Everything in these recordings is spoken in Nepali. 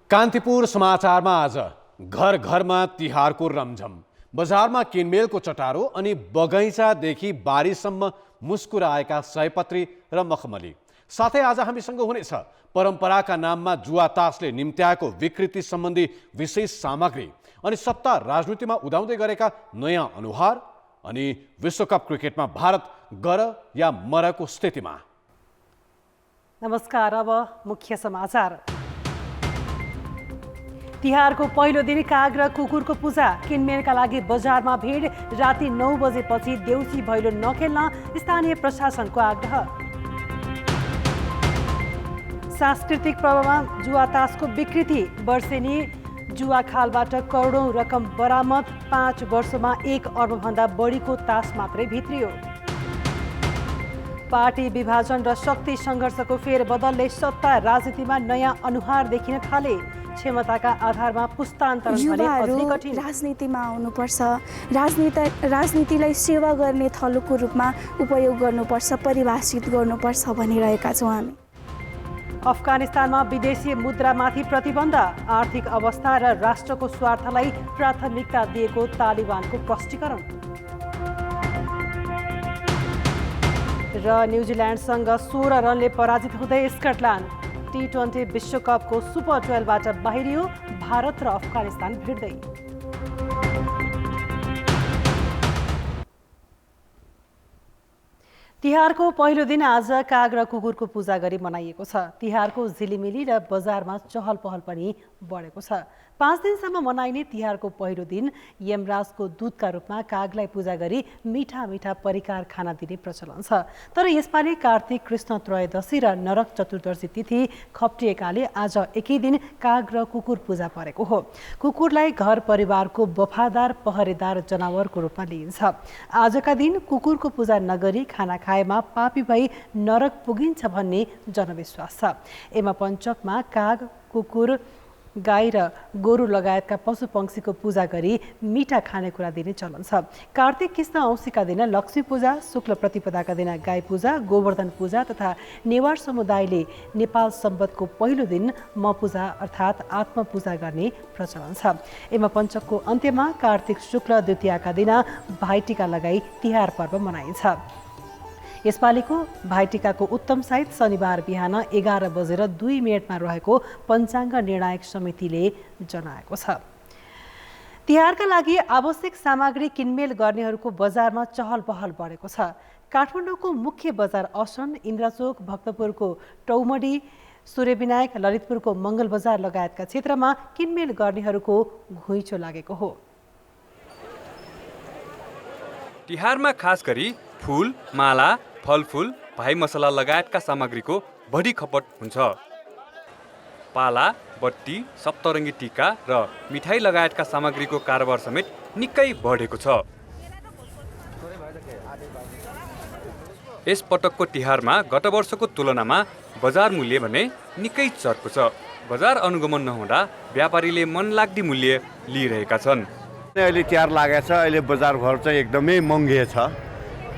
कान्तिपुर समाचारमा आज घर घरमा तिहारको रमझम, बजारमा किनमेलको चटारो अनि बगैँचादेखि बारीसम्म मुस्कुराएका सयपत्री र मखमली। साथै आज हामीसँग हुनेछ परम्पराका नाममा जुवा तासले निम्त्याएको विकृति सम्बन्धी विशेष सामग्री अनि सत्ता राजनीतिमा उदाउँदै गरेका नयाँ अनुहार अनि विश्वकप क्रिकेटमा भारत गर या मरको स्थितिमा। नमस्कार, अब मुख्य समाचार। तिहारको पहिलो दिन काग र कुकुरको पूजा, किनमेलका लागि बजारमा भिड। राति 9 बजेपछि देउसी भैलो नखेल्न स्थानीय प्रशासनको आग्रह। सांस्कृतिक पर्वमा जुवा तासको विकृति, वर्षेनी जुवा खालबाट करोडौं रकम बरामद। 5 वर्षमा 1 अर्बभन्दा बढीको तास मात्रै भित्रियो। पार्टी विभाजन र शक्ति सङ्घर्षको फेरबदलले सत्ता राजनीतिमा नयाँ अनुहार देखिन थाले। क्षमताका आधारमा पुस्तान्तरण भने अझै कठिन। राजनीतिमा आउनुपर्छ, राजनीतिलाई सेवा गर्ने थलोको रूपमा उपयोग गर्नुपर्छ, परिभाषित गर्नुपर्छ भनिरहेका छौँ हामी। अफगानिस्तानमा विदेशी मुद्रामाथि प्रतिबन्ध, आर्थिक अवस्था र राष्ट्रको स्वार्थलाई प्राथमिकता दिएको तालिबानको स्पष्टीकरण। र न्युजिल्यान्डसँग 16 रनले पराजित हुँदै स्कटल्यान्ड T20 विश्वकपको सुपर 12बाट बाहिरियो। भारत र अफगानिस्तान भिड्दै। तिहारको पहिलो दिन आज काग र कुकुरको पूजा गरी मनाइएको छ। तिहारको झिलिमिली र बजारमा चहल पहल पनि बढेको छ। 5 दिनसम्म मनाइने तिहारको पहिलो दिन यमराजको दूतका रूपमा कागलाई पूजा गरी मिठा मिठा परिकार खाना दिने प्रचलन छ। तर यसपालि कार्तिक कृष्ण त्रयोदशी र नरक चतुर्दशी तिथि खप्टिएकाले आज एकै दिन काग र कुकुर पूजा परेको हो। कुकुरलाई घर परिवारको वफादार पहरेदार जनावरको रूपमा लिइन्छ। आजका दिन कुकुरको पूजा नगरी खाना खाएमा पापी भई नरक पुगिन्छ भन्ने जनविश्वास छ। एमा पञ्चकमा काग, कुकुर, गाई र गोरु लगायतका पशु पंक्षीको पूजा गरी मिठा खानेकुरा दिने चलन छ। कार्तिक कृष्ण औँसीका दिन लक्ष्मी पूजा, शुक्ल प्रतिपदाका दिन गाई पूजा, गोवर्धन पूजा तथा नेवार समुदायले नेपाल सम्वतको पहिलो दिन म पूजा अर्थात् आत्म पूजा गर्ने प्रचलन छ। एमा पञ्चकको अन्त्यमा कार्तिक शुक्ल द्वितीयाका दिन भाइटिका लगाई तिहार पर्व मनाइन्छ। यसपालिको भाइटिकाको उत्तम साइत शनिबार बिहान 11 बजेर 2 मिनटमा रहेको पञ्चाङ्ग निर्णायक समितिले जनाएको छ। तिहारका लागि आवश्यक सामग्री किनमेल गर्नेहरूको बजारमा चहल पहल बढेको छ। काठमाडौँको मुख्य बजार असन, इन्द्रचोक, भक्तपुरको टौमडी, सूर्यविनायक, ललितपुरको मङ्गल बजार लगायतका क्षेत्रमा किनमेल गर्नेहरूको घुइँचो लागेको हो। तिहारमा खास गरी फूल, माला, फलफूल, भाइ मसला लगायतका सामग्रीको बढी खपत हुन्छ। पाला, बत्ती, सप्तरङ्गी टीका र मिठाई लगायतका सामग्रीको कारोबार समेत निकै बढेको छ। यस पटकको तिहारमा गत वर्षको तुलनामा बजार मूल्य भने निकै चर्को छ। बजार अनुगमन नहुँदा व्यापारीले मनलाग्दी मूल्य लिइरहेका छन्। अहिले तिहार लागेको छ, अहिले बजार घर चाहिँ एकदमै महँगी छ।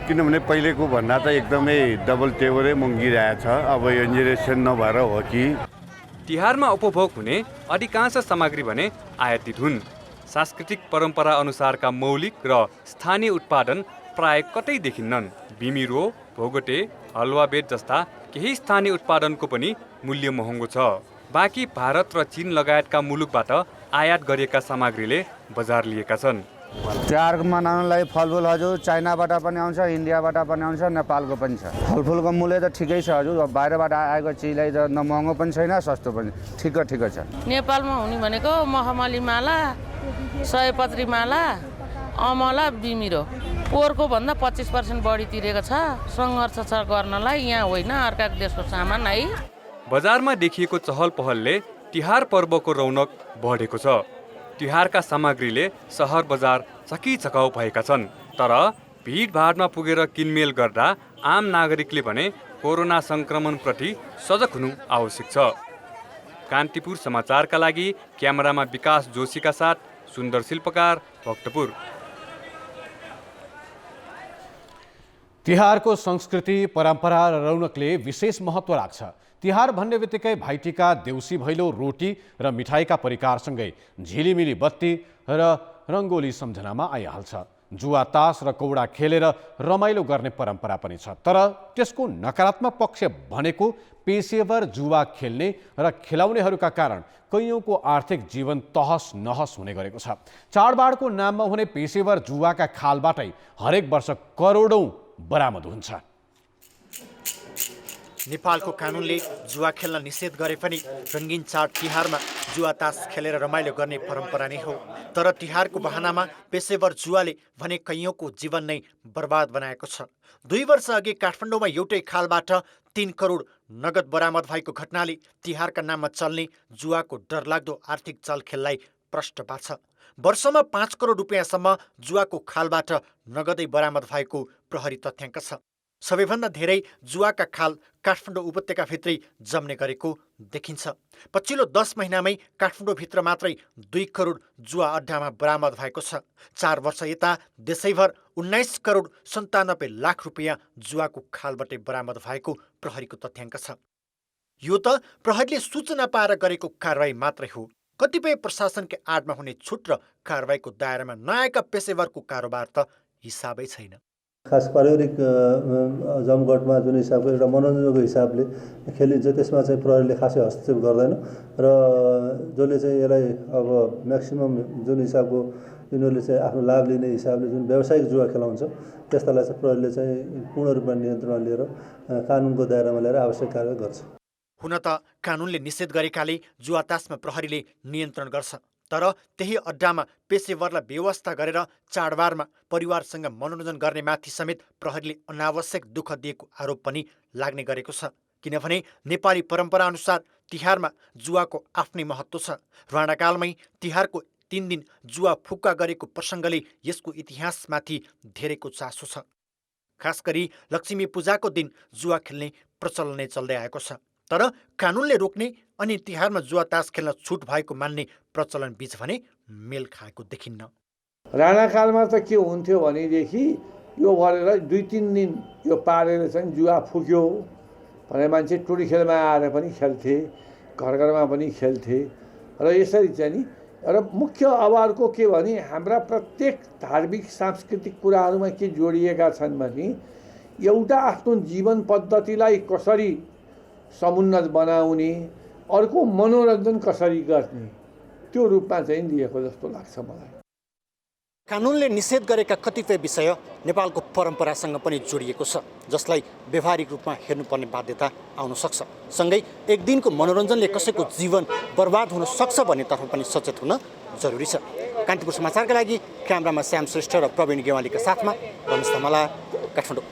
किनभने पहिलेको भन्दा त एकदमै डबल टेबलै महँगिरहेछ। अब यो जेनेरेसन नभएर हो कि तिहारमा उपभोग हुने अधिकांश सामग्री भने आयातित हुन्। सांस्कृतिक परम्परा अनुसारका मौलिक र स्थानीय उत्पादन प्राय कतै देखिन्नन्। बिमिरो, भोगटे, हलुवा बेत जस्ता केही स्थानीय उत्पादनको पनि मूल्य महँगो छ। बाँकी भारत र चीन लगायतका मुलुकबाट आयात गरिएका सामग्रीले बजार लिएका छन्। तिहार मनाउनलाई फलफुल हजुर चाइनाबाट पनि आउँछ, इन्डियाबाट पनि आउँछ, नेपालको पनि छ। फलफुलको मूल्य त ठिकै छ हजुर। बाहिरबाट आएको चिजलाई त न महँगो पनि छैन, सस्तो पनि ठिक छ। नेपालमा हुने भनेको मखमली माला, सयपत्री माला, अमला, बिमिरो। पोहोरको भन्दा 25% बढी तिरेको छ। सङ्घर्ष छ गर्नलाई, यहाँ होइन अर्का देशको सामान है। बजारमा देखिएको चहल पहलले तिहार पर्वको रौनक बढेको छ। तिहारका सामग्रीले सहर बजार चकिचकाउ भएका छन्। तर भिडभाडमा पुगेर किनमेल गर्दा आम नागरिकले भने कोरोना सङ्क्रमणप्रति सजग हुनु आवश्यक छ। कान्तिपुर समाचारका लागि क्यामेरामा विकास जोशीका साथ सुन्दर शिल्पकार, भक्तपुर। तिहारको संस्कृति, परम्परा र रौनकले विशेष महत्त्व राख्छ। तिहार भन्ने बित्तिकै भाइटिका, देउसी भैलो, रोटी र मिठाईका परिकारसँगै झिलिमिली बत्ती र रङ्गोली सम्झनामा आइहाल्छ। जुवा, तास र कौडा खेलेर रमाइलो गर्ने परम्परा पनि छ। तर त्यसको नकारात्मक पक्ष भनेको पेशेवर जुवा खेल्ने र खेलाउनेहरूका कारण कैयौँको आर्थिक जीवन तहस नहस हुने गरेको छ। चाडबाडको नाममा हुने पेशेवर जुवाका खालबाटै हरेक वर्ष करोडौँ बरामद हुन्छ। नेपालको कानुनले जुवा खेल्न निषेध गरे पनि रङ्गीन चाड तिहारमा जुवा तास खेलेर रमाइलो गर्ने परम्परा नै हो। तर तिहारको बहानामा पेशेवर जुवाले भने कैयौँको जीवन नै बर्बाद बनाएको छ। 2 वर्ष अघि काठमाडौँमा एउटै खालबाट 3 करोड नगद बरामद भएको घटनाले तिहारका नाममा चल्ने जुवाको डरलाग्दो आर्थिक चलखेललाई प्रष्ट पार्छ। वर्षमा 5 करोड रुपियाँसम्म जुवाको खालबाट नगदै बरामद भएको प्रहरी तथ्याङ्क छ। सबैभन्दा धेरै जुवाका खाल काठमाडौँ उपत्यकाभित्रै जम्ने गरेको देखिन्छ। पछिल्लो 10 महिनामै काठमाडौँभित्र मात्रै 2 करोड जुवा अड्डामा बरामद भएको छ। 4 वर्ष यता देशैभर 19 करोड 97 लाख रुपियाँ जुवाको खालबाटै बरामद भएको प्रहरीको तथ्याङ्क छ। यो त प्रहरीले सूचना पाएर गरेको कारवाही मात्रै हो। कतिपय प्रशासनकै आडमा हुने छुट र कारवाहीको दायरामा नआएका पेशेवरको कारोबार त हिसाबै छैन। खास पारिवारिक जमघटमा जुन हिसाबको एउटा मनोरञ्जनको हिसाबले खेलिन्छ त्यसमा चाहिँ प्रहरीले खासै हस्तक्षेप गर्दैन र जसले चाहिँ यसलाई अब म्याक्सिमम जुन हिसाबको यिनीहरूले चाहिँ आफ्नो लाभ लिने हिसाबले जुन व्यावसायिक जुवा खेलाउँछ त्यस्तालाई चाहिँ प्रहरीले चाहिँ पूर्ण रूपमा नियन्त्रणमा लिएर कानुनको दायरामा ल्याएर आवश्यक कारवाही गर्छ। हुन त कानुनले निषेध गरेकाले जुवा तासमा प्रहरीले नियन्त्रण गर्छ। तर त्यही अड्डामा पेशेवरलाई व्यवस्था गरेर चाडबाडमा परिवारसँग मनोरञ्जन गर्ने माथि समेत प्रहरीले अनावश्यक दुःख दिएको आरोप पनि लाग्ने गरेको छ। किनभने नेपाली परम्परा अनुसार तिहारमा जुवाको आफ्नै महत्त्व छ। राणाकालमै तिहारको 3 दिन जुवा फुक्का गरेको प्रसङ्गले यसको इतिहासमाथि धेरैको चासो छ। खास गरी लक्ष्मी पूजाको दिन जुवा खेल्ने प्रचलन नै चल्दै आएको छ। तर कानुनले रोक्ने अनि तिहारमा जुवा तास खेल्न छुट भएको मान्ने प्रचलन बीच भने मेल खाएको देखिन्न। राणाकालमा त के हुन्थ्यो भनेदेखि यो गरेर 2-3 दिन यो पारेर चाहिँ जुवा फुक्यो भने मान्छे टोडी खेलमा आएर पनि खेल्थे, घर घरमा पनि खेल्थे र यसरी चाहिँ नि र मुख्य अवहारको के भने हाम्रा प्रत्येक धार्मिक सांस्कृतिक कुराहरूमा के जोडिएका छन् भने एउटा आफ्नो जीवन पद्धतिलाई कसरी समुन्नत बनाउने, अर्को मनोरञ्जन कसरी गर्ने, त्यो रूपमा चाहिँ लिएको जस्तो लाग्छ मलाई। कानुनले निषेध गरेका कतिपय विषय नेपालको परम्परासँग पनि जोडिएको छ, जसलाई व्यावहारिक रूपमा हेर्नुपर्ने बाध्यता आउन सक्छ। सँगै एक दिनको मनोरञ्जनले कसैको जीवन बर्बाद हुन सक्छ भन्नेतर्फ पनि सचेत हुन जरुरी छ। कान्तिपुर समाचारका लागि क्यामेरामा श्याम श्रेष्ठ र प्रवीण गेवालीका साथमा रमेश धमला, काठमाडौँ।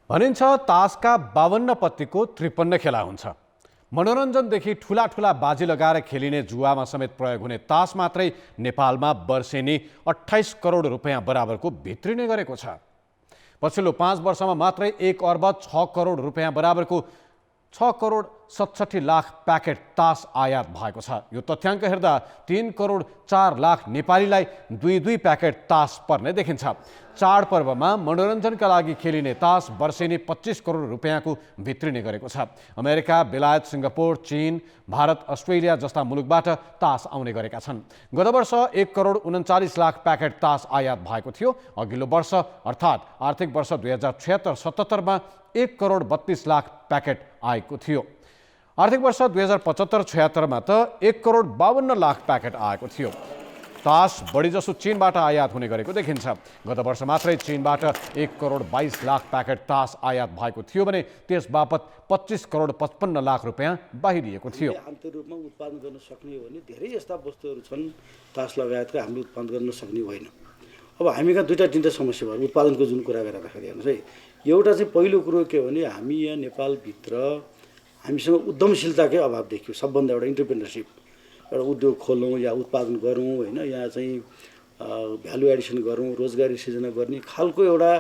भनिन्छ तासका 52 पत्तीको 53 खेला हुन्छ। मनोरञ्जनदेखि ठुला ठुला बाजी लगाएर खेलिने जुवामा समेत प्रयोग हुने तास मात्रै नेपालमा वर्षेनी 28 करोड रुपियाँ बराबरको भित्रिने गरेको छ। पछिल्लो 5 वर्षमा मात्रै 1 अर्ब 6 करोड रुपियाँ बराबरको 6 करोड 67 लाख प्याकेट तास आयात भएको छ। यो तथ्याङ्क हेर्दा 3 करोड 4 लाख नेपालीलाई 2-2 प्याकेट तास पर्ने देखिन्छ। चाडपर्वमा मनोरञ्जनका लागि खेलिने तास वर्षेनी 25 करोड रुपियाँको भित्रिने गरेको छ। अमेरिका, बेलायत, सिङ्गापुर, चीन, भारत, अस्ट्रेलिया जस्ता मुलुकबाट तास आउने गरेका छन्। गत वर्ष 1 करोड 39 लाख प्याकेट तास आयात भएको थियो। अघिल्लो वर्ष अर्थात् आर्थिक वर्ष 2076-77मा 1 करोड 32 लाख प्याकेट आएको थियो। आर्थिक वर्ष 2075-76मा त 1 करोड 52 लाख प्याकेट आएको थियो। तास बढीजसो चीनबाट आयात हुने गरेको देखिन्छ। गत वर्ष मात्रै चीनबाट 1 करोड 22 लाख प्याकेट तास आयात भएको थियो भने त्यस बापत 25 करोड 55 लाख रुपियाँ बाहिरिएको थियो। आन्तरिक रूपमा उत्पादन गर्न सक्ने हो भने धेरै यस्ता वस्तुहरू छन् तास लगायतका हामीले उत्पादन गर्न सक्ने होइन। अब हामीका 2-3 समस्या भयो उत्पादनको जुन कुरा गर्दाखेरि हेर्नुहोस् है। एउटा चाहिँ पहिलो कुरो के हो भने हामी यहाँ नेपालभित्र हामीसँग उद्यमशीलताकै अभाव देखियो। सबभन्दा एउटा इन्टरप्रेनरसिप, एउटा उद्योग खोलौँ या उत्पादन गरौँ होइन, यहाँ चाहिँ भ्यालु एडिसन गरौँ, रोजगारी सृजना गर्ने खालको एउटा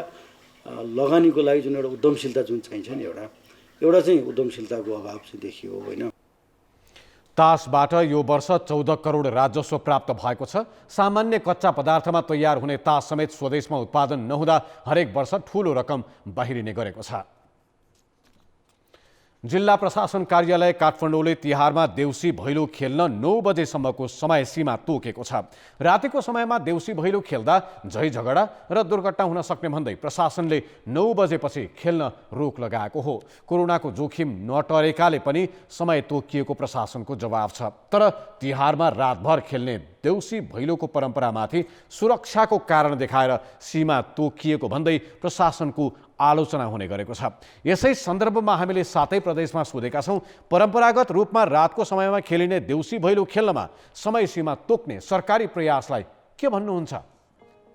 लगानीको लागि जुन एउटा उद्यमशीलता जुन चाहिन्छ नि एउटा चाहिँ उद्यमशीलताको अभाव चाहिँ देखियो होइन। तासबाट यो वर्ष 14 करोड राजस्व प्राप्त भएको छ। सामान्य कच्चा पदार्थमा तयार हुने तास समेत स्वदेशमा उत्पादन नहुँदा हरेक वर्ष ठूलो रकम बाहिरिने गरेको छ। जिल्ला प्रशासन कार्यालय काठमाडौँले तिहारमा देउसी भैलो खेल्न 9 बजेसम्मको समय सीमा तोकेको छ। रातिको समयमा देउसी भैलो खेल्दा झै झगडा र दुर्घटना हुन सक्ने भन्दै प्रशासनले 9 बजेपछि खेल्न रोक लगाएको हो। कोरोनाको जोखिम नटरेकाले पनि समय तोकिएको प्रशासनको जवाब छ। तर तिहारमा रातभर खेल्ने देउसी भैलोको परम्परामाथि सुरक्षाको कारण देखाएर सीमा तोकिएको भन्दै प्रशासनको आलोचना हुने गरेको छ। यसै सन्दर्भमा हामीले सातै प्रदेशमा सोधेका छौँ, परम्परागत रूपमा रातको समयमा खेलिने देउसी भैलो खेल्नमा समय सीमा तोक्ने सरकारी प्रयासलाई के भन्नुहुन्छ?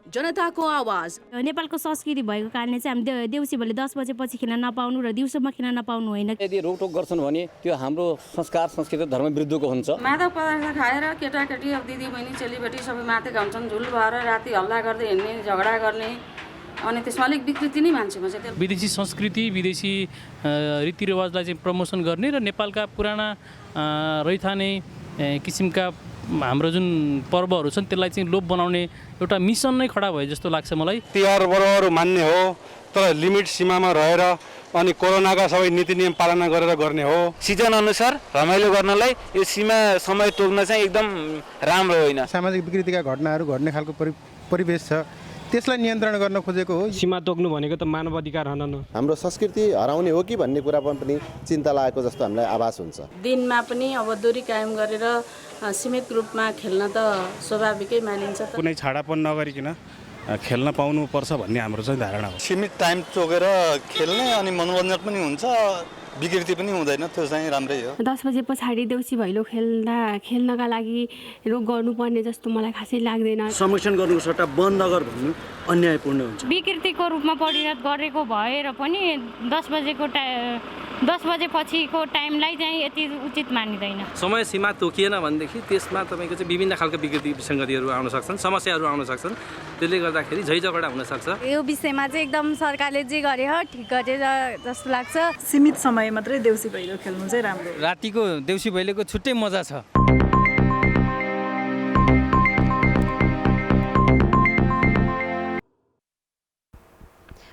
जनताको आवाज। नेपालको संस्कृति भएको कारणले चाहिँ हामी देउसी भैलो 10 बजेपछि खेल्न नपाउनु र दिउँसोमा खेल्न नपाउनु होइन। यदि रोकटोक गर्छन् भने त्यो हाम्रो संस्कार संस्कृति धर्म विरुद्धको हुन्छ। मादक पदार्थ खाएर केटाकेटी अब दिदीबहिनी चेलीबेटी सबै माथि घाउँछन्, झुल भएर राति हल्ला गर्दै हिँड्ने, झगडा गर्ने, अनि त्यसमा अलिक विकृति नै मान्छेमा चाहिँ विदेशी संस्कृति विदेशी रीतिरिवाजलाई चाहिँ प्रमोसन गर्ने र नेपालका पुराना रैथाने किसिमका हाम्रो जुन पर्वहरू छन् त्यसलाई चाहिँ लोप बनाउने एउटा मिसन नै खडा भयो जस्तो लाग्छ मलाई। तिहार बराबर मान्ने हो, तर लिमिट सीमामा रहेर अनि कोरोनाका सबै नीति नियम पालना गरेर गर्ने हो। सिजन अनुसार रमाइलो गर्नलाई यो सीमा समय तोक्न चाहिँ एकदम राम्रो होइन। सामाजिक विकृतिका घटनाहरू घट्ने खालको परिवेश छ, त्यसलाई नियन्त्रण गर्न खोजेको हो। सीमा तोक्नु भनेको त मानव अधिकार होइन। हाम्रो संस्कृति हराउने हो कि भन्ने कुरामा पनि चिन्ता लागेको जस्तो हामीलाई आभास हुन्छ। दिनमा पनि अब दूरी कायम गरेर सीमित रूपमा खेल्न त स्वाभाविकै मानिन्छ। कुनै छाडापन नगरिकन खेल्न पाउनुपर्छ भन्ने हाम्रो चाहिँ धारणा हो। सीमित टाइम तोकेर खेल्ने अनि मनोरञ्जन पनि हुन्छ, विकृति पनि हुँदैन, त्यो चाहिँ राम्रै हो। 10 बजे पछाडि देउसी भैलो खेल्नका लागि रोक गर्नुपर्ने जस्तो मलाई खासै लाग्दैन। संरक्षण गर्नुको सट्टा बन्द गर भन्नु अन्यायपूर्ण हुन्छ। विकृतिको रूपमा परिणत गरेको भएर पनि 10 बजेपछिको टाइमलाई चाहिँ यति उचित मानिँदैन। समय सीमा तोकिएन भनेदेखि त्यसमा तपाईँको चाहिँ विभिन्न खालको विकृति विसङ्गतिहरू आउन सक्छन्, समस्याहरू आउन सक्छन्। त्यसले गर्दाखेरि झै झगडा हुन सक्छ। यो विषयमा चाहिँ एकदम सरकारले जे गरे हो ठिक गरे जस्तो लाग्छ। सीमित समय मात्रै देउसी भैलो खेल्नु चाहिँ राम्रो। रातिको देउसी भैलोको छुट्टै मजा छ।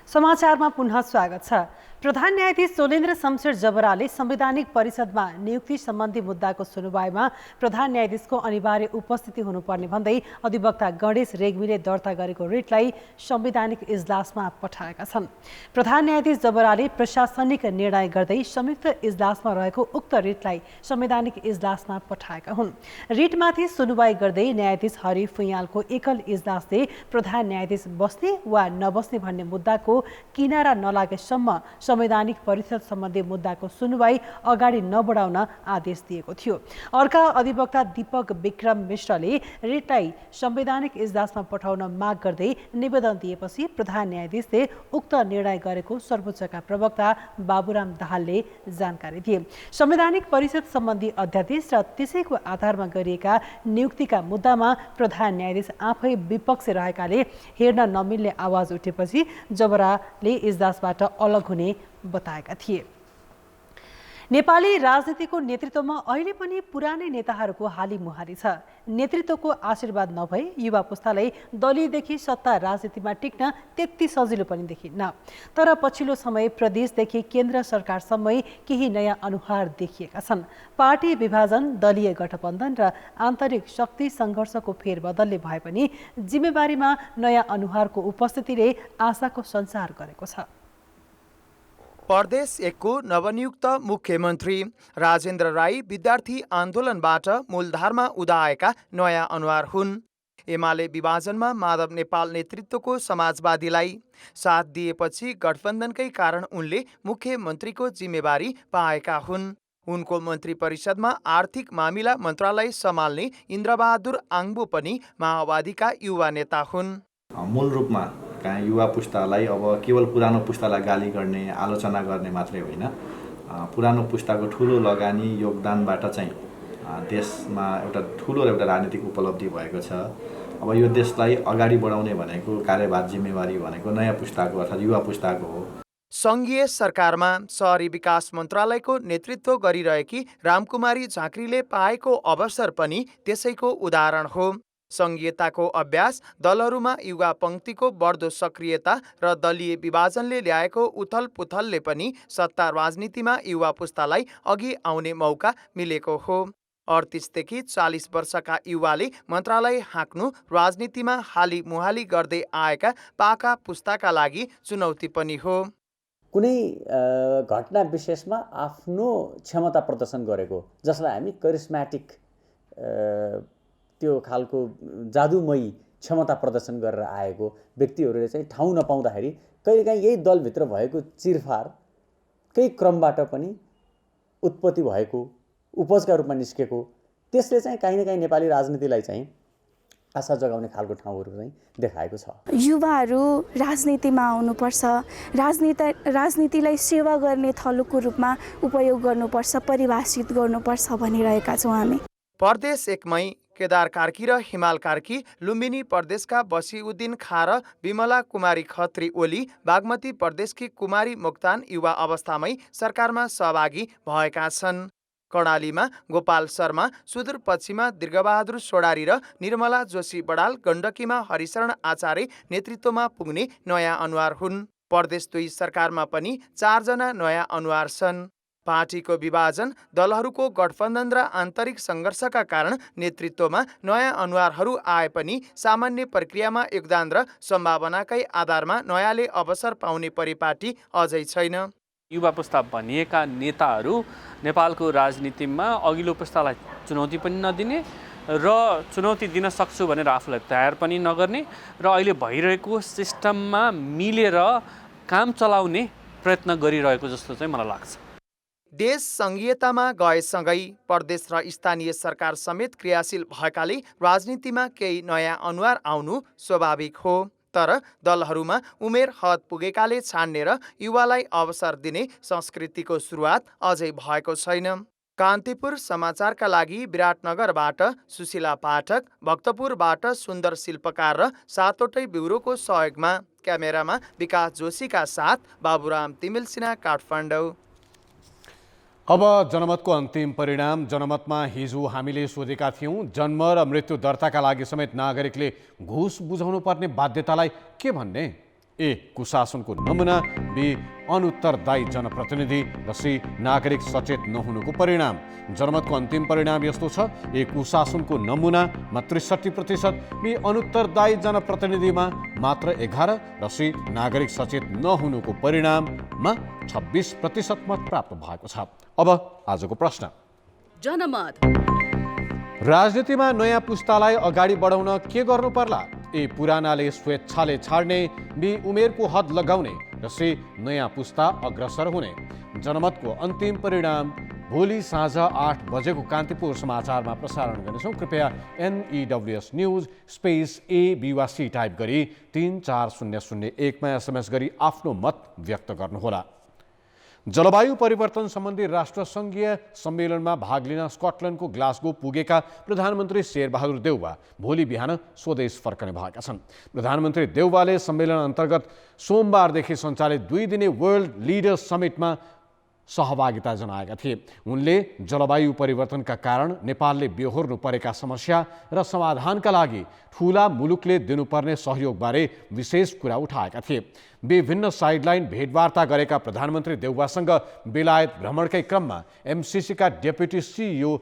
समाचारमा पुनः स्वागत छ। प्रधान न्यायाधीश सोलेन्द्र शमशेर जबराले संवैधानिक परिषदमा नियुक्ति सम्बन्धी मुद्दाको सुनवाईमा प्रधान न्यायाधीशको अनिवार्य उपस्थिति हुनुपर्ने भन्दै अधिवक्ता गणेश रेग्मीले दर्ता गरेको रिटलाई संवैधानिक इजलासमा पठाएका छन्। प्रधान न्यायाधीश जबराले प्रशासनिक निर्णय गर्दै संयुक्त इजलासमा रहेको उक्त रिटलाई संवैधानिक इजलासमा पठाएका हुन्। रिटमाथि सुनवाई गर्दै न्यायाधीश हरि फुयालको एकल इजलासले प्रधान न्यायाधीश बस्ने वा नबस्ने भन्ने मुद्दाको किनारा नलागेसम्म संवैधानिक परिषद सम्बन्धी मुद्दाको सुनवाई अगाडि नबढाउन आदेश दिएको थियो। अर्का अधिवक्ता दीपक विक्रम मिश्रले रिटलाई संवैधानिक इजलासमा पठाउन माग गर्दै निवेदन दिएपछि प्रधान न्यायाधीशले उक्त निर्णय गरेको सर्वोच्चका प्रवक्ता बाबुराम दाहालले जानकारी दिए। संवैधानिक परिषद सम्बन्धी अध्यादेश र त्यसैको आधारमा गरिएका नियुक्तिका मुद्दामा प्रधान न्यायाधीश आफै विपक्ष रहेकाले हेर्न नमिल्ने आवाज उठेपछि जबराले इजलासबाट अलग हुने बताएका थिए। नेपाली राजनीतिको नेतृत्वमा अहिले पनि पुरानै नेताहरूको हालीमुहाली छ। नेतृत्वको आशीर्वाद नभए युवा पुस्तालाई दलीयदेखि सत्ता राजनीतिमा टिक्न त्यति सजिलो पनि देखिन्न। तर पछिल्लो समय प्रदेशदेखि केन्द्र सरकारसम्मै केही नयाँ अनुहार देखिएका छन्। पार्टी विभाजन, दलीय गठबन्धन र आन्तरिक शक्ति सङ्घर्षको फेरबदलले भए पनि जिम्मेवारीमा नयाँ अनुहारको उपस्थितिले आशाको सञ्चार गरेको छ। प्रदेश 1 को नवनियुक्त मुख्यमन्त्री राजेन्द्र राई विद्यार्थी आन्दोलनबाट मूलधारमा उदाएका नयाँ अनुहार हुन्। एमाले विभाजनमा माधव नेपाल नेतृत्वको समाजवादीलाई साथ दिएपछि गठबन्धनकै कारण उनले मुख्यमन्त्रीको जिम्मेवारी पाएका हुन्। उनको मन्त्री परिषदमा आर्थिक मामिला मन्त्रालय सम्हाल्ने इन्द्रबहादुर आङ्बो पनि माओवादीका युवा नेता हुन्। मूल रूपमा कहाँ युवा पुस्तालाई अब केवल पुरानो पुस्तालाई गाली गर्ने, आलोचना गर्ने मात्रै होइन, पुरानो पुस्ताको ठुलो लगानी योगदानबाट चाहिँ देशमा एउटा राजनीतिक उपलब्धि भएको छ। अब यो देशलाई अगाडि बढाउने भनेको कार्यभार जिम्मेवारी भनेको नयाँ पुस्ताको अर्थात् युवा पुस्ताको हो। सङ्घीय सरकारमा शहरी विकास मन्त्रालयको नेतृत्व गरिरहेकी रामकुमारी झाँक्रीले पाएको अवसर पनि त्यसैको उदाहरण हो। सङ्घीयताको अभ्यास, दलहरूमा युवा पङ्क्तिको बढ्दो सक्रियता र दलीय विभाजनले ल्याएको उथलपुथलले पनि सत्ता राजनीतिमा युवा पुस्तालाई अघि आउने मौका मिलेको हो। 38 देखि 40 वर्षका युवाले मन्त्रालय हाँक्नु राजनीतिमा हाली मुहाली गर्दै आएका पाका पुस्ताका लागि चुनौती पनि हो। कुनै घटना विशेषमा आफ्नो क्षमता प्रदर्शन गरेको, जसलाई हामी करिस्मेटिक त्यो खालको जादुमयी क्षमता प्रदर्शन गरेर आएको व्यक्तिहरूले चाहिँ ठाउँ नपाउँदाखेरि कहिलेकाहीँ यही दलभित्र भएको चिरफारकै क्रमबाट पनि उत्पत्ति भएको, उपजका रूपमा निस्केको, त्यसले चाहिँ काहीँ न काहीँ नेपाली राजनीतिलाई चाहिँ आशा जगाउने खालको ठाउँहरू चाहिँ देखाएको छ। युवाहरू राजनीतिमा आउनुपर्छ, राजनीतिलाई सेवा गर्ने थलोको रूपमा उपयोग गर्नुपर्छ, परिभाषित गर्नुपर्छ भनिरहेका छौँ हामी। प्रदेश 1 मै केदार कार्की र हिमाल कार्की, लुम्बिनी प्रदेशका बसिउद्दिन खा र विमला कुमारी खत्री ओली, बागमती प्रदेशकी कुमारी मोक्तान युवा अवस्थामै सरकारमा सहभागी भएका छन्। कर्णालीमा गोपाल शर्मा, सुदूरपश्चिममा दीर्घबहादुर सोडारी र निर्मला जोशी बडाल, गण्डकीमा हरिशरण आचार्य नेतृत्वमा पुग्ने नयाँ अनुहार हुन्। प्रदेश 2 सरकारमा पनि 4 जना नयाँ अनुहार छन्। पार्टीको विभाजन, दलहरूको गठबन्धन र आन्तरिक सङ्घर्षका कारण नेतृत्वमा नयाँ अनुहारहरू आए पनि सामान्य प्रक्रियामा योगदान र सम्भावनाकै आधारमा नयाँले अवसर पाउने परिपाटी अझै छैन। युवा पुस्ता भनिएका नेताहरू नेपालको राजनीतिमा अघिल्लो पुस्तालाई चुनौती पनि नदिने र चुनौती दिन सक्छु भनेर आफूलाई तयार पनि नगर्ने र अहिले भइरहेको सिस्टममा मिलेर काम चलाउने प्रयत्न गरिरहेको जस्तो चाहिँ मलाई लाग्छ। देश सङ्घीयतामा गएसँगै प्रदेश र स्थानीय सरकार समेत क्रियाशील भएकाले राजनीतिमा केही नयाँ अनुहार आउनु स्वाभाविक हो। तर दलहरूमा उमेर हद पुगेकाले छान्ने र युवालाई अवसर दिने संस्कृतिको सुरुवात अझै भएको छैन। कान्तिपुर समाचारका लागि विराटनगरबाट सुशीला पाठक, भक्तपुरबाट सुन्दर शिल्पकार र सातवटै ब्युरोको सहयोगमा क्यामेरामा विकास जोशीका साथ बाबुराम तिमिल सिन्हा, काठमाडौँ। अब जनमतको अन्तिम परिणाम। जनमतमा हिजो हामीले सोधेका थियौँ, जन्म र मृत्यु दर्ताका लागि समेत नागरिकले घुस बुझाउनु पर्ने बाध्यतालाई के भन्ने? ए. कुशासनको नमुना, बी. अनुत्तरदायी जनप्रतिनिधि र सी. नागरिक सचेत नहुनुको परिणाम। जनमतको अन्तिम परिणाम यस्तो छ: ए. कुशासनको नमुना मा 63%, बी. अनुत्तरदायी जनप्रतिनिधिमा मात्र 11 र सी. नागरिक सचेत नहुनुको परिणाममा 26% मत प्राप्त भएको छ। अब आजको प्रश्न। जनमत राजनीतिमा नयाँ पुस्तालाई अगाडि बढाउन के गर्नु पर्ला? ए. पुरानाले स्वेच्छाले छाड्ने, बी. उमेरको हद लगाउने र सी. नयाँ पुस्ता अग्रसर हुने। जनमतको अन्तिम परिणाम भोलि साँझ 8 बजेको कान्तिपुर समाचारमा प्रसारण गर्नेछौँ। कृपया NEWS न्युज स्पेस AB वा C टाइप गरी 34001मा SMS गरी आफ्नो मत व्यक्त गर्नुहोला। जलवायु परिवर्तन सम्बन्धी राष्ट्रसङ्घीय सम्मेलनमा भाग लिन स्कटल्यान्डको ग्लासगो पुगेका प्रधानमन्त्री शेरबहादुर देउवा भोलि बिहान स्वदेश फर्कने भएका छन्। प्रधानमन्त्री देउवाले सम्मेलन अन्तर्गत सोमबारदेखि सञ्चालित 2 दिने वर्ल्ड लिडर्स समिटमा सहभागिता जनाएका थिए। उनले जलवायु परिवर्तनका कारण नेपालले बेहोर्नु परेका समस्या र समाधानका लागि ठूला मुलुकले दिनुपर्ने सहयोगबारे विशेष कुरा उठाएका थिए। विभिन्न साइडलाइन भेटवार्ता गरेका प्रधानमन्त्री देउवासँग बेलायत भ्रमणकै क्रममा MCCका डेपुटी CEO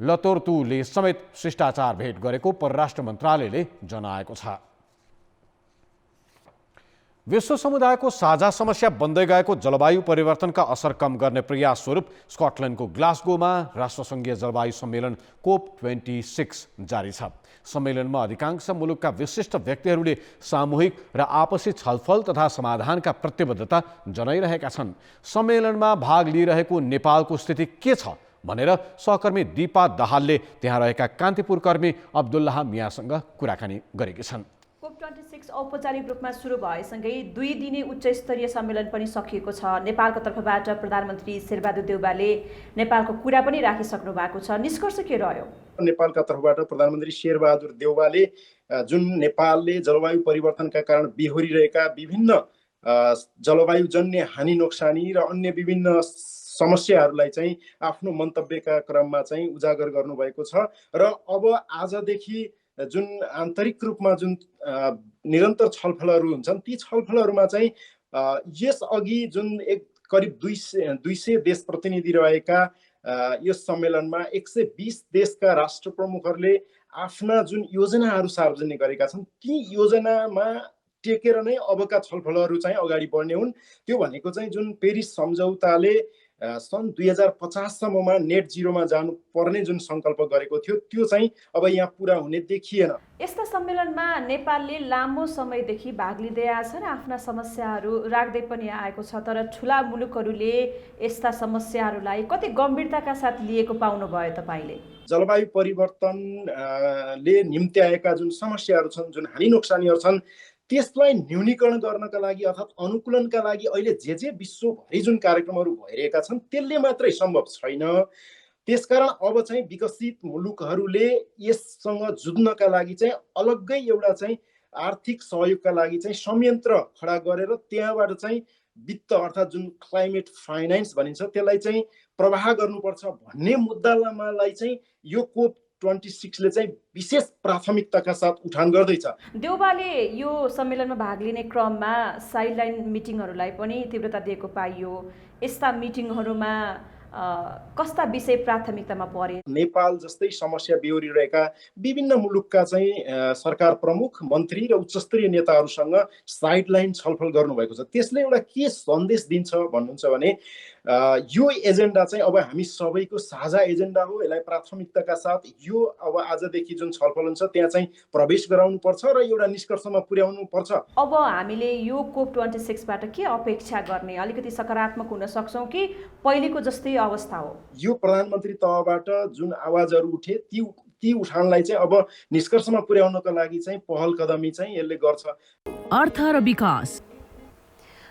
लतोर्तुले समेत शिष्टाचार भेट गरेको परराष्ट्र मन्त्रालयले जनाएको छ। विश्व समुदायको साझा समस्या बन्दै गएको जलवायु परिवर्तनका असर कम गर्ने प्रयास स्वरूप स्कटल्यान्डको ग्लासगोमा राष्ट्रसङ्घीय जलवायु सम्मेलन COP26 जारी छ। सम्मेलनमा अधिकांश मुलुकका विशिष्ट व्यक्तिहरूले सामूहिक र आपसी छलफल तथा समाधानका प्रतिबद्धता जनाइरहेका छन्। सम्मेलनमा भाग लिइरहेको नेपालको स्थिति के छ भनेर सहकर्मी दीपा दाहालले त्यहाँ रहेका कान्तिपुर कर्मी अब्दुल्लाह मियासँग कुराकानी गरेकी छन्। COP26 औपचारिक रूपमा सुरु भएसँगै 2 दिने उच्च स्तरीय सम्मेलन पनि सकिएको छ। नेपालको तर्फबाट प्रधानमन्त्री शेरबहादुर देउवाले नेपालको कुरा पनि राखिसक्नु भएको छ। निष्कर्ष के रह्यो? नेपालका तर्फबाट प्रधानमन्त्री शेरबहादुर देउवाले जुन नेपालले जलवायु परिवर्तनका कारण बेहोरिरहेका विभिन्न जलवायुजन्य हानि नोक्सानी र अन्य विभिन्न समस्याहरूलाई चाहिँ आफ्नो मन्तव्यका क्रममा चाहिँ उजागर गर्नुभएको छ र अब आजदेखि जुन आन्तरिक रूपमा जुन निरन्तर छलफलहरू हुन्छन् ती छलफलहरूमा चाहिँ यसअघि जुन करिब 200 देश प्रतिनिधि रहेका यस सम्मेलनमा 120 देशका राष्ट्र प्रमुखहरूले आफ्ना जुन योजनाहरू सार्वजनिक गरेका छन् ती योजनामा टेकेर नै अबका छलफलहरू चाहिँ अगाडि बढ्ने हुन्। त्यो भनेको चाहिँ जुन पेरिस सम्झौताले सन् 2050 सम्ममा नेट जिरोमा जानु पर्ने जुन सङ्कल्प गरेको थियो त्यो चाहिँ अब यहाँ पुरा हुने देखिएन। यस्ता सम्मेलनमा नेपालले लामो समयदेखि भाग लिँदै आएछ र आफ्ना समस्याहरू राख्दै पनि आएको छ, तर ठुला मुलुकहरूले यस्ता समस्याहरूलाई कति गम्भीरताका साथ लिएको पाउनुभयो तपाईँले? जलवायु परिवर्तनले निम्त्याएका जुन समस्याहरू छन्, जुन हानि नोक्सानीहरू छन्, त्यसलाई न्यूनीकरण गर्नका लागि अर्थात् अनुकूलनका लागि अहिले जे विश्वभरि जुन कार्यक्रमहरू भइरहेका छन् त्यसले मात्रै सम्भव छैन। त्यसकारण अब चाहिँ विकसित मुलुकहरूले यससँग जुझ्नका लागि चाहिँ अलग्गै एउटा चाहिँ आर्थिक सहयोगका लागि चाहिँ संयन्त्र खडा गरेर त्यहाँबाट चाहिँ वित्त अर्थात् जुन क्लाइमेट फाइनेन्स भनिन्छ त्यसलाई चाहिँ प्रवाह गर्नुपर्छ भन्ने मुद्दालाई चाहिँ यो कोप 26 ले चाहिँ विशेष प्राथमिकताका साथ उठान गर्दैछ। देउबाले यो सम्मेलनमा भाग लिने क्रममा साइडलाइन मिटिङहरूलाई पनि तीव्रता दिएको पाइयो। यस्ता मिटिङहरूमा कस्ता विषय प्राथमिकतामा परे? नेपाल जस्तै समस्या बेहोरिरहेका विभिन्न मुलुकका चाहिँ सरकार प्रमुख, मन्त्री र उच्चस्तरीय नेताहरूसँग साइडलाइन छलफल गर्नुभएको छ। त्यसले एउटा के सन्देश दिन्छ भन्नुहुन्छ भने यो एजेन्डा चाहिँ अब हामी सबैको साझा एजेन्डा हो। यसलाई प्राथमिकताका साथ यो अब आजदेखि जुन छलफल हुन्छ त्यहाँ चाहिँ प्रवेश गराउनु पर्छ र एउटा निष्कर्षमा पुर्याउनु पर्छ। अब हामीले यो कोप 26 बाट के अपेक्षा गर्ने? अलिकति सकारात्मक हुन सक्छौं कि पहिलेको जस्तै अवस्था हो? यो प्रधानमन्त्री तहबाट जुन आवाजहरू उठे ती उठानलाई चाहिँ अब निष्कर्षमा पुर्याउनको लागि चाहिँ पहल कदमी चाहिँ यसले गर्छ। अर्थ र विकास।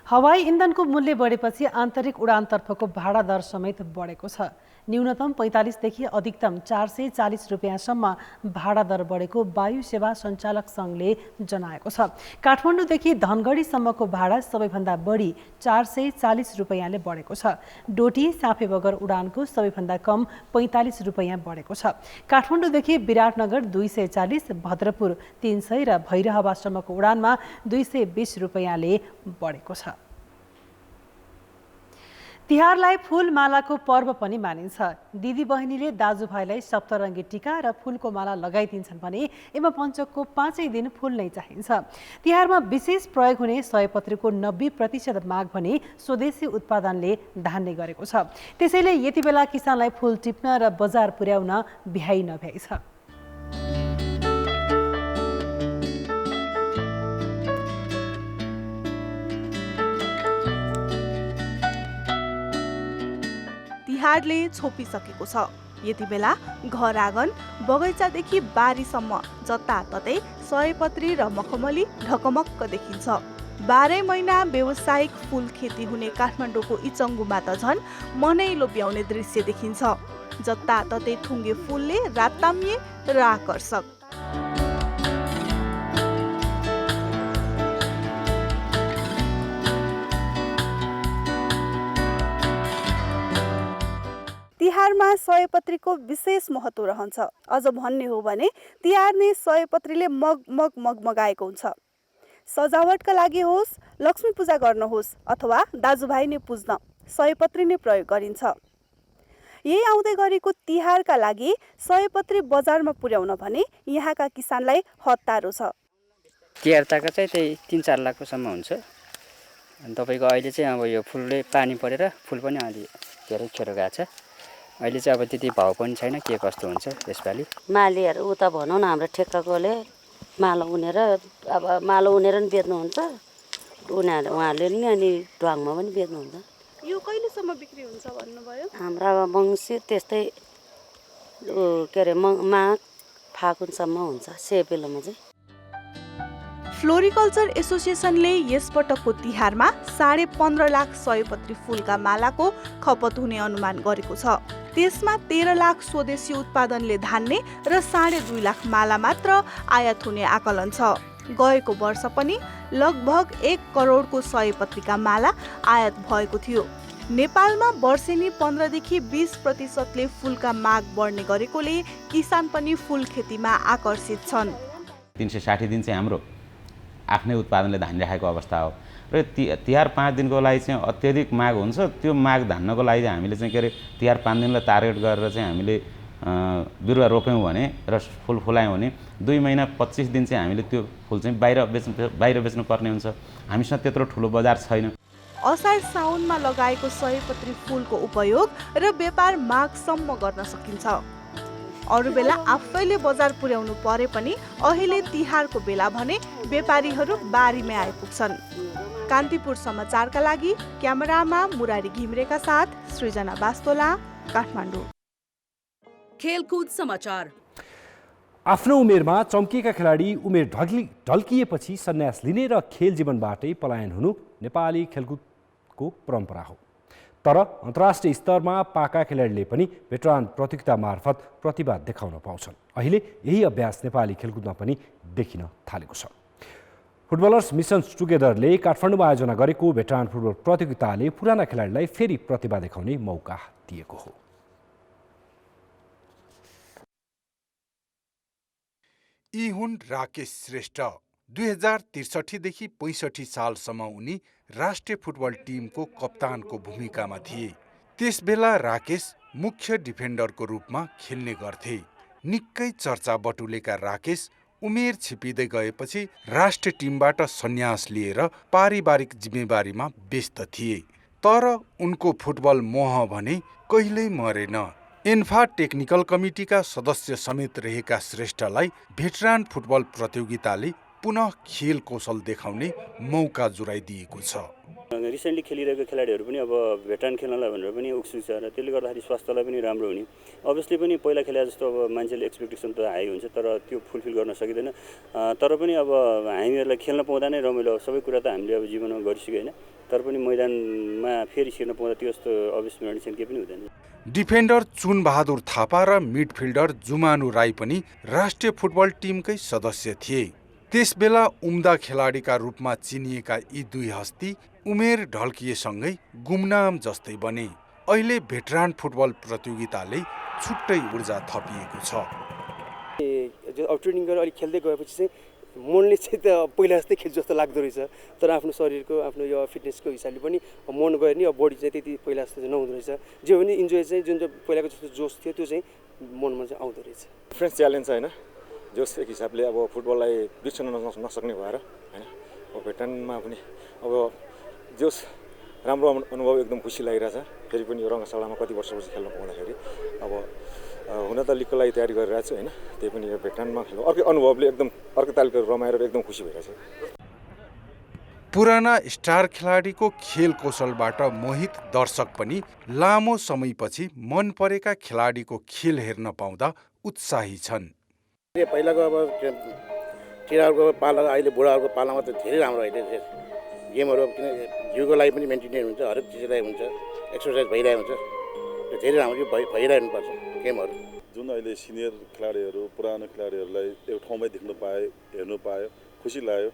हवाई इन्धनको मूल्य बढेपछि आन्तरिक उडानतर्फको भाडा दर समेत बढेको छ। न्यूनतम 45 देखि अधिकतम 440 रुपियाँसम्म भाडा दर बढेको वायु सेवा सञ्चालक सङ्घले जनाएको छ। काठमाडौँदेखि धनगढीसम्मको भाडा सबैभन्दा बढी 440 रुपियाँले बढेको छ। डोटी साफे बगर उडानको सबैभन्दा कम 45 रुपियाँ बढेको छ। काठमाडौँदेखि विराटनगर 240, भद्रपुर 300 र भैरहवासम्मको उडानमा 220 रुपियाँले बढेको छ। तिहारलाई फूल मालाको पर्व पनि मानिन्छ। दिदी बहिनीले दाजुभाइलाई सप्तरङ्गी टीका र फूलको माला लगाइदिन्छन् भने यमपञ्चकको 5 दिन फूल नै चाहिन्छ। तिहारमा विशेष प्रयोग हुने सयपत्रीको 90% माग भने स्वदेशी उत्पादनले धान्ने गरेको छ। त्यसैले यति बेला किसानलाई फूल टिप्न र बजार पुर्याउन भ्याइ नभ्याइ छ। तिहारले छोपिसकेको छ। यति बेला घर आँगन बगैँचादेखि बारीसम्म जताततै सयपत्री र मखमली ढकमक्क देखिन्छ। 12 महिना व्यावसायिक फूल खेती हुने काठमाडौँको इचङ्गुमा त झन् मनै लोभ्याउने दृश्य देखिन्छ। जताततै थुङ्गे फूलले राताम्य र आकर्षक। तिहारमा सयपत्रीको विशेष महत्त्व रहन्छ। अझ भन्ने हो भने तिहार नै सयपत्रीले मगमगाएको हुन्छ। सजावटका लागि होस्, लक्ष्मी पूजा गर्न होस् अथवा दाजुभाइ नै पुज्न सयपत्री नै प्रयोग गरिन्छ। यही आउँदै गरेको तिहारका लागि सयपत्री बजारमा पुर्याउन भने यहाँका किसानलाई हतारो छ। तिहार ताका चाहिँ त्यही 3-4 लाखसम्म हुन्छ। अनि तपाईँको अहिले चाहिँ अब यो फुलले पानी परेर फुल पनि अलि धेरै खेरो गएको छ। अहिले चाहिँ अब त्यति भाउ पनि छैन, के कस्तो हुन्छ यसपालि। मालीहरू उता भनौँ न हाम्रो ठेक्काकोले मालो उनेर अब मालो उनेर पनि बेच्नुहुन्छ, उहाँहरूले नि अनि ढुवाङमा पनि बेच्नुहुन्छ। यो कहिलेसम्म बिक्री हुन्छ भन्नुभयो? हाम्रो अब मङ्सिर त्यस्तै के अरे माघ फागुनसम्म हुन्छ सेप्टेम्बरमा चाहिँ। फ्लोरिकल्चर एसोसिएसनले यसपटकको तिहारमा 15.5 लाख सयपत्री फूलका मालाको खपत हुने अनुमान गरेको छ। त्यसमा 13 लाख स्वदेशी उत्पादनले धान्ने र 2.5 लाख माला मात्र आयात हुने आकलन छ। गएको वर्ष पनि लगभग 1 करोडको सयपत्रीका माला आयात भएको थियो। नेपालमा वर्षेनी 15 देखि 20% फुलका माग बढ्ने गरेकोले किसान पनि फुल खेतीमा आकर्षित छन्। 360 दिन चाहिँ हाम्रो आफ्नै उत्पादनले धानिराखेको अवस्था हो र तिहार 5 दिनको लागि चाहिँ अत्यधिक माग हुन्छ। त्यो माग धान्नको लागि चाहिँ हामीले चाहिँ के अरे तिहार 5 दिनलाई टार्गेट गरेर चाहिँ हामीले बिरुवा रोप्यौँ भने र फुल फुलायौँ भने 2 महिना 25 दिन चाहिँ हामीले त्यो फुल चाहिँ बाहिर बेच्नुपर्ने हुन्छ। हामीसँग त्यत्रो ठुलो बजार छैन। असार साउनमा लगाएको सयपत्री फुलको उपयोग र व्यापार माघसम्म गर्न सकिन्छ। अरू बेला आफैले बजार पुर्याउनु परे पनि अहिले तिहारको बेला भने व्यापारीहरू बारीमै आइपुग्छन्। कान्तिपुर समाचारका लागि क्यामेरामा मुरारी घिमिरेका साथ सृजना बास्तोला, काठमाडौँ। खेलकुद समाचार। आफ्नो उमेरमा चम्किएका खेलाडी उमेर ढल्किएपछि सन्यास लिने र खेल जीवनबाटै पलायन हुनु नेपाली खेलकुदको परम्परा हो। तर अन्तर्राष्ट्रिय स्तरमा पाका खेलाडीले पनि भेटरान प्रतियोगिता मार्फत प्रतिभा देखाउन पाउँछन्। अहिले यही अभ्यास नेपाली खेलकुदमा पनि देखिन थालेको छ। फुटबलर्स मिसन्स टुगेदरले काठमाडौँमा आयोजना गरेको भेटरान फुटबल प्रतियोगिताले पुराना खेलाडीलाई फेरि प्रतिभा देखाउने मौका दिएको हो। यी हुन् राकेश श्रेष्ठ। 2063 देखि 65 सालसम्म उनी राष्ट्रिय फुटबल टिमको कप्तानको भूमिकामा थिए। त्यसबेला राकेश मुख्य डिफेन्डरको रूपमा खेल्ने गर्थे। निकै चर्चा बटुलेका राकेश उमेर छिपिँदै गएपछि राष्ट्रिय टिमबाट सन्यास लिएर पारिवारिक जिम्मेवारीमा व्यस्त थिए। तर उनको फुटबल मोह भने कहिल्यै मरेन। एन्फा टेक्निकल कमिटीका सदस्य समेत रहेका श्रेष्ठलाई भेटरान फुटबल प्रतियोगिताले पुनः खेल कौशल देखाउने मौका जुराइदिएको छ। रिसेन्टली खेलिरहेको खेलाडीहरू पनि अब भेटरान खेल्नलाई भनेर पनि उत्सुक छ र त्यसले गर्दाखेरि स्वास्थ्यलाई पनि राम्रो हुने। अभियसली पनि पहिला खेले जस्तो अब मान्छेले एक्सपेक्टेसन त हाई हुन्छ तर त्यो फुलफिल गर्न सकिँदैन। तर पनि अब हामीहरूलाई खेल्न पाउँदा नै रमाइलो। सबै कुरा त हामीले अब जीवनमा गरिसक्यो होइन, तर पनि मैदानमा फेरि छिर्न पाउँदा त्यो जस्तो अविस्मरणीय केही पनि हुँदैन। डिफेन्डर चुनबहादुर थापा र मिडफिल्डर जुमानु राई पनि राष्ट्रिय फुटबल टिमकै सदस्य थिए। त्यसबेला उम्दा खेलाडीका रूपमा चिनिएका यी दुई हस्ती उमेर ढल्किएसँगै गुमनाम जस्तै बने। अहिले भेटरान फुटबल प्रतियोगिताले छुट्टै ऊर्जा थपिएको छ। अब ट्रेनिङ गरेर अलिक खेल्दै गएपछि चाहिँ मनले चाहिँ त पहिला जस्तै खेल्छु जस्तो लाग्दो रहेछ। तर आफ्नो शरीरको आफ्नो यो फिटनेसको हिसाबले पनि मन गयो नि अब बडी चाहिँ त्यति पहिला जस्तो चाहिँ नहुँदो रहेछ। जे पनि इन्जोय चाहिँ जुन चाहिँ पहिलाको जस्तो जोस थियो त्यो चाहिँ मनमा चाहिँ आउँदो रहेछ। डिफ्रेन्स च्यालेन्ज होइन, जोस एक हिसाबले अब फुटबललाई बिर्सन नसक्ने भएर होइन। अब भेटरानमा पनि अब जोस राम्रो अनुभव, एकदम खुसी लागिरहेछ। फेरि पनि यो रङ्गशालामा कति वर्षपछि खेल्न पाउँदाखेरि अब हुन त लिगको लागि तयारी गरिरहेको छु होइन। त्यही पनि यो भेटरानमा खेल्नु अर्कै अनुभवले एकदम अर्कै तालको रमाएर एकदम खुसी भइरहेछ। पुराना स्टार खेलाडीको खेल कौशलबाट मोहित दर्शक पनि लामो समयपछि मन परेका खेलाडीको खेल हेर्न पाउँदा उत्साही छन्। पहिलाको अब केटाहरूको पाला अहिले बुढाहरूको पालामा त धेरै राम्रो अहिले गेमहरू किन जिउको लागि पनि मेन्टेनेन हुन्छ, हरेक चिजलाई हुन्छ, एक्सर्साइज भइरहेको हुन्छ। त्यो धेरै राम्रो भइरहनुपर्छ गेमहरू। जुन अहिले सिनियर खेलाडीहरू पुरानो खेलाडीहरूलाई एउटा ठाउँमै देख्न पाए, हेर्नु पायो, खुसी लाग्यो।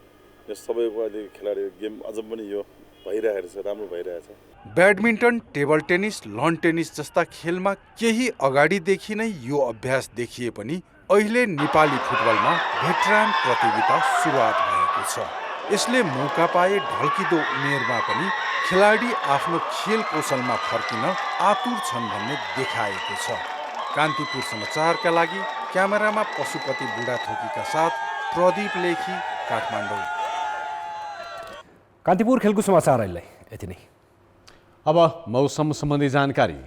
यो सबैको अहिले खेलाडी गेम अझ पनि यो भइरहेको छ, राम्रो भइरहेछ। Badminton, table tennis, lawn tennis जस्ता खेलमा केही अगाडिदेखि नै यो अभ्यास देखिए पनि अहिले नेपाली फुटबलमा भेटरान प्रतियोगिता सुरुवात भएको छ। यसले मौका पाए ढल्किदो उमेरमा पनि खेलाडी आफ्नो खेल कौशलमा फर्किन आतुर छन् भन्ने देखाएको छ। कान्तिपुर समाचारका लागि क्यामेरामा पशुपति बुढाथोकीका साथ प्रदीप लेखी, काठमाडौँ। कान्तिपुर खेलकुद समाचार अहिले यति नै। अब मौसम सम्बन्धी जानकारी।